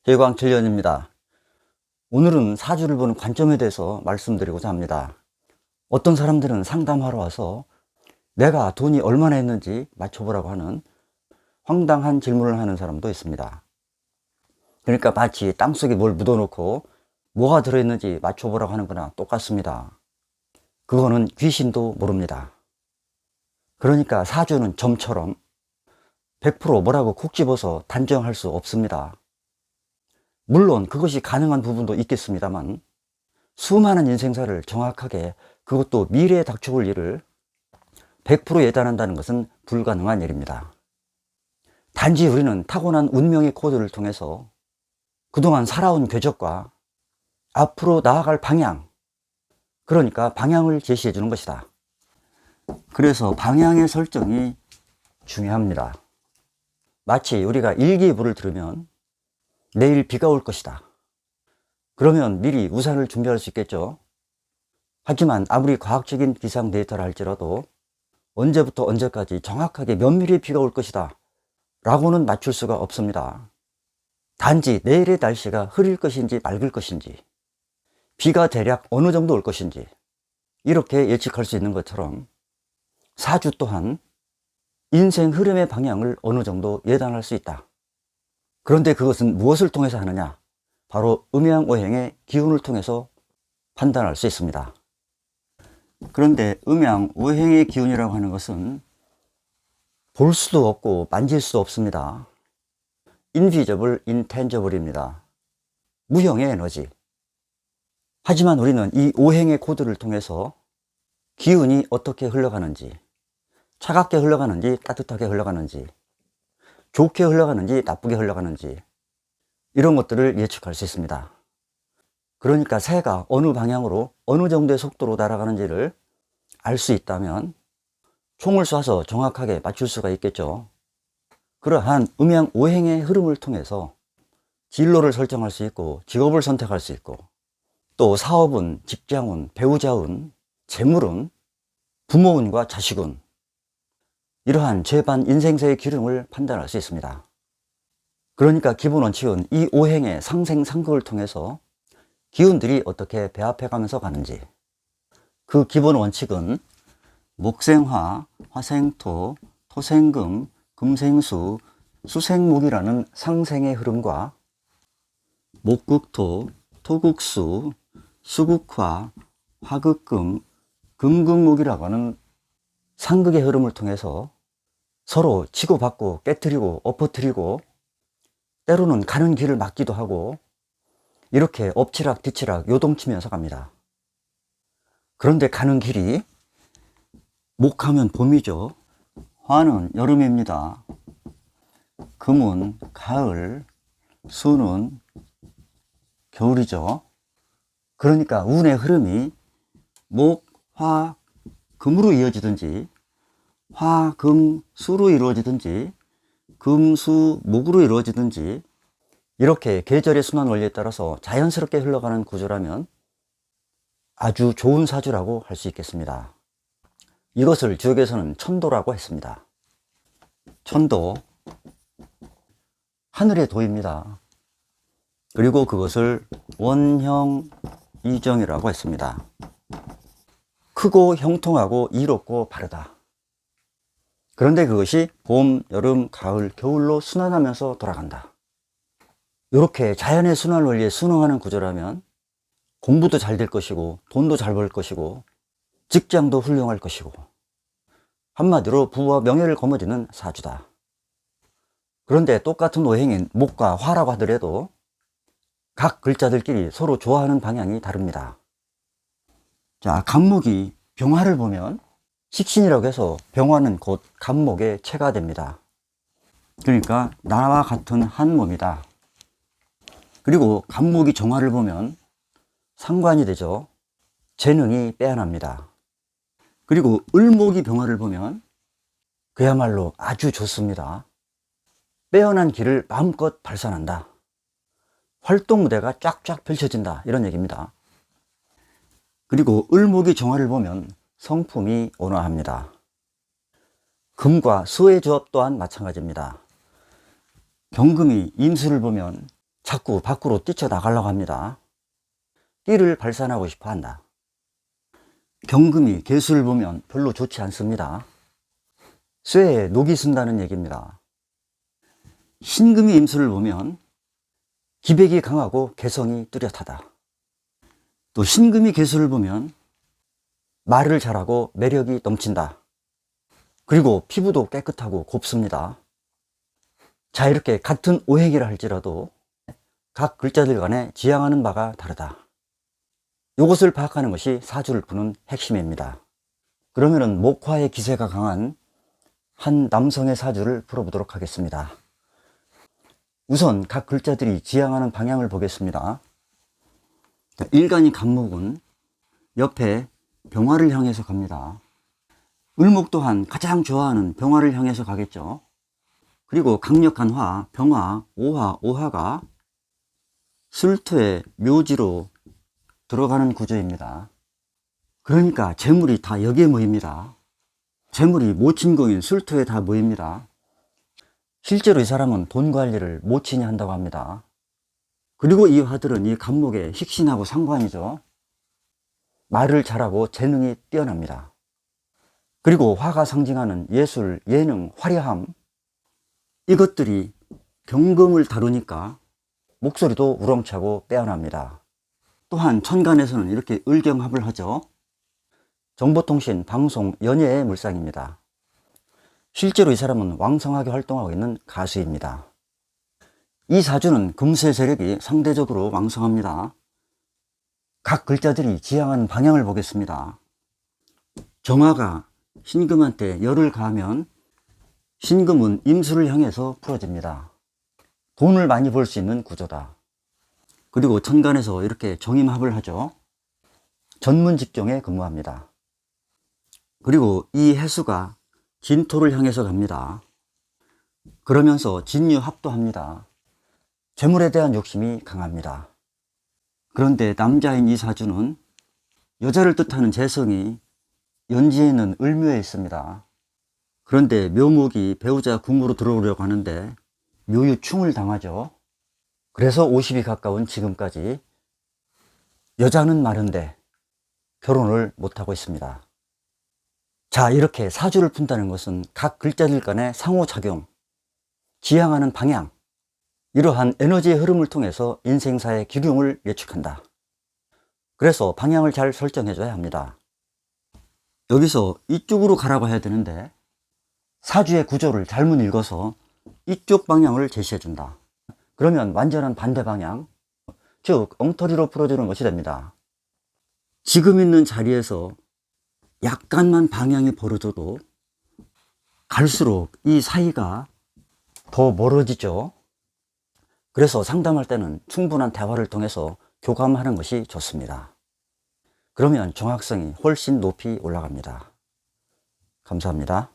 대광칠년입니다. 오늘은 사주를 보는 관점에 대해서 말씀드리고자 합니다. 어떤 사람들은 상담하러 와서 내가 돈이 얼마나 했는지 맞춰보라고 하는 황당한 질문을 하는 사람도 있습니다. 그러니까 마치 땅속에 뭘 묻어놓고 뭐가 들어있는지 맞춰보라고 하는 거나 똑같습니다. 그거는 귀신도 모릅니다. 그러니까 사주는 점처럼 100% 뭐라고 콕 집어서 단정할 수 없습니다. 물론 그것이 가능한 부분도 있겠습니다만 수많은 인생사를 정확하게, 그것도 미래에 닥쳐올 일을 100% 예단한다는 것은 불가능한 일입니다. 단지 우리는 타고난 운명의 코드를 통해서 그동안 살아온 궤적과 앞으로 나아갈 방향, 그러니까 방향을 제시해 주는 것이다. 그래서 방향의 설정이 중요합니다. 마치 우리가 일기예보를 들으면 내일 비가 올 것이다, 그러면 미리 우산을 준비할 수 있겠죠. 하지만 아무리 과학적인 기상 데이터를 할지라도 언제부터 언제까지 정확하게 면밀히 비가 올 것이다 라고는 맞출 수가 없습니다. 단지 내일의 날씨가 흐릴 것인지 맑을 것인지, 비가 대략 어느 정도 올 것인지 이렇게 예측할 수 있는 것처럼 사주 또한 인생 흐름의 방향을 어느 정도 예단할 수 있다. 그런데 그것은 무엇을 통해서 하느냐? 바로 음양오행의 기운을 통해서 판단할 수 있습니다. 그런데 음양오행의 기운이라고 하는 것은 볼 수도 없고 만질 수 없습니다. invisible, intangible입니다. 무형의 에너지. 하지만 우리는 이 오행의 코드를 통해서 기운이 어떻게 흘러가는지, 차갑게 흘러가는지 따뜻하게 흘러가는지, 좋게 흘러가는지 나쁘게 흘러가는지 이런 것들을 예측할 수 있습니다. 그러니까 새가 어느 방향으로 어느 정도의 속도로 날아가는지를 알 수 있다면 총을 쏴서 정확하게 맞출 수가 있겠죠. 그러한 음양오행의 흐름을 통해서 진로를 설정할 수 있고 직업을 선택할 수 있고, 또 사업운, 직장운, 배우자운, 재물운, 부모운과 자식운, 이러한 제반 인생사의 기름을 판단할 수 있습니다. 그러니까 기본 원칙은 이 오행의 상생상극을 통해서 기운들이 어떻게 배합해 가면서 가는지, 그 기본 원칙은 목생화, 화생토, 토생금, 금생수, 수생목이라는 상생의 흐름과 목극토, 토극수, 수극화, 화극금, 금극목이라고 하는 상극의 흐름을 통해서 서로 치고받고 깨트리고 엎어뜨리고 때로는 가는 길을 막기도 하고 이렇게 엎치락 뒤치락 요동치면서 갑니다. 그런데 가는 길이 목하면 봄이죠. 화는 여름입니다. 금은 가을, 수는 겨울이죠. 그러니까 운의 흐름이 목, 화, 금으로 이어지든지 화, 금, 수로 이루어지든지 금, 수, 목으로 이루어지든지 이렇게 계절의 순환 원리에 따라서 자연스럽게 흘러가는 구조라면 아주 좋은 사주라고 할 수 있겠습니다. 이것을 지역에서는 천도라고 했습니다. 천도, 하늘의 도입니다. 그리고 그것을 원형 이정이라고 했습니다. 크고 형통하고 이롭고 바르다. 그런데 그것이 봄, 여름, 가을, 겨울로 순환하면서 돌아간다. 이렇게 자연의 순환 원리에 순응하는 구조라면 공부도 잘 될 것이고 돈도 잘 벌 것이고 직장도 훌륭할 것이고 한마디로 부와 명예를 거머쥐는 사주다. 그런데 똑같은 오행인 목과 화라고 하더라도 각 글자들끼리 서로 좋아하는 방향이 다릅니다. 자, 간목이 병화를 보면 식신이라고 해서 병화는 곧 간목의 체가 됩니다. 그러니까 나와 같은 한 몸이다. 그리고 간목이 정화를 보면 상관이 되죠. 재능이 빼어납니다. 그리고 을목이 병화를 보면 그야말로 아주 좋습니다. 빼어난 길을 마음껏 발산한다. 활동 무대가 쫙쫙 펼쳐진다, 이런 얘기입니다. 그리고 을목이 정화를 보면 성품이 온화합니다. 금과 수의 조합 또한 마찬가지입니다. 경금이 임수를 보면 자꾸 밖으로 뛰쳐나가려고 합니다. 끼를 발산하고 싶어 한다. 경금이 개수를 보면 별로 좋지 않습니다. 쇠에 녹이 쓴다는 얘기입니다. 신금이 임수를 보면 기백이 강하고 개성이 뚜렷하다. 또 신금이 개수를 보면 말을 잘하고 매력이 넘친다. 그리고 피부도 깨끗하고 곱습니다. 자, 이렇게 같은 오행이라 할지라도 각 글자들 간에 지향하는 바가 다르다. 이것을 파악하는 것이 사주를 푸는 핵심입니다. 그러면은 목화의 기세가 강한 한 남성의 사주를 풀어보도록 하겠습니다. 우선 각 글자들이 지향하는 방향을 보겠습니다. 일간이 간목은 옆에 병화를 향해서 갑니다. 을목 또한 가장 좋아하는 병화를 향해서 가겠죠. 그리고 강력한 화, 병화, 오화, 오화가 술토의 묘지로 들어가는 구조입니다. 그러니까 재물이 다 여기에 모입니다. 재물이 모친공인 술토에 다 모입니다. 실제로 이 사람은 돈 관리를 모친이 한다고 합니다. 그리고 이 화들은 이 간목의 식신하고 상관이죠. 말을 잘하고 재능이 뛰어납니다. 그리고 화가 상징하는 예술, 예능, 화려함, 이것들이 경금을 다루니까 목소리도 우렁차고 빼어납니다. 또한 천간에서는 이렇게 을경합을 하죠. 정보통신, 방송, 연예의 물상입니다. 실제로 이 사람은 왕성하게 활동하고 있는 가수입니다. 이 사주는 금수의 세력이 상대적으로 왕성합니다. 각 글자들이 지향하는 방향을 보겠습니다. 정화가 신금한테 열을 가하면 신금은 임수를 향해서 풀어집니다. 돈을 많이 벌 수 있는 구조다. 그리고 천간에서 이렇게 정임합을 하죠. 전문 직종에 근무합니다. 그리고 이 해수가 진토를 향해서 갑니다. 그러면서 진유합도 합니다. 재물에 대한 욕심이 강합니다. 그런데 남자인 이 사주는 여자를 뜻하는 재성이 연지에 있는 을묘에 있습니다. 그런데 묘목이 배우자 궁으로 들어오려고 하는데 묘유충을 당하죠. 그래서 50이 가까운 지금까지 여자는 많은데 결혼을 못하고 있습니다. 자, 이렇게 사주를 푼다는 것은 각 글자들 간의 상호작용, 지향하는 방향, 이러한 에너지의 흐름을 통해서 인생사의 기륭을 예측한다. 그래서 방향을 잘 설정해 줘야 합니다. 여기서 이쪽으로 가라고 해야 되는데 사주의 구조를 잘못 읽어서 이쪽 방향을 제시해 준다. 그러면 완전한 반대 방향, 즉 엉터리로 풀어주는 것이 됩니다. 지금 있는 자리에서 약간만 방향이 벌어져도 갈수록 이 사이가 더 멀어지죠. 그래서 상담할 때는 충분한 대화를 통해서 교감하는 것이 좋습니다. 그러면 정확성이 훨씬 높이 올라갑니다. 감사합니다.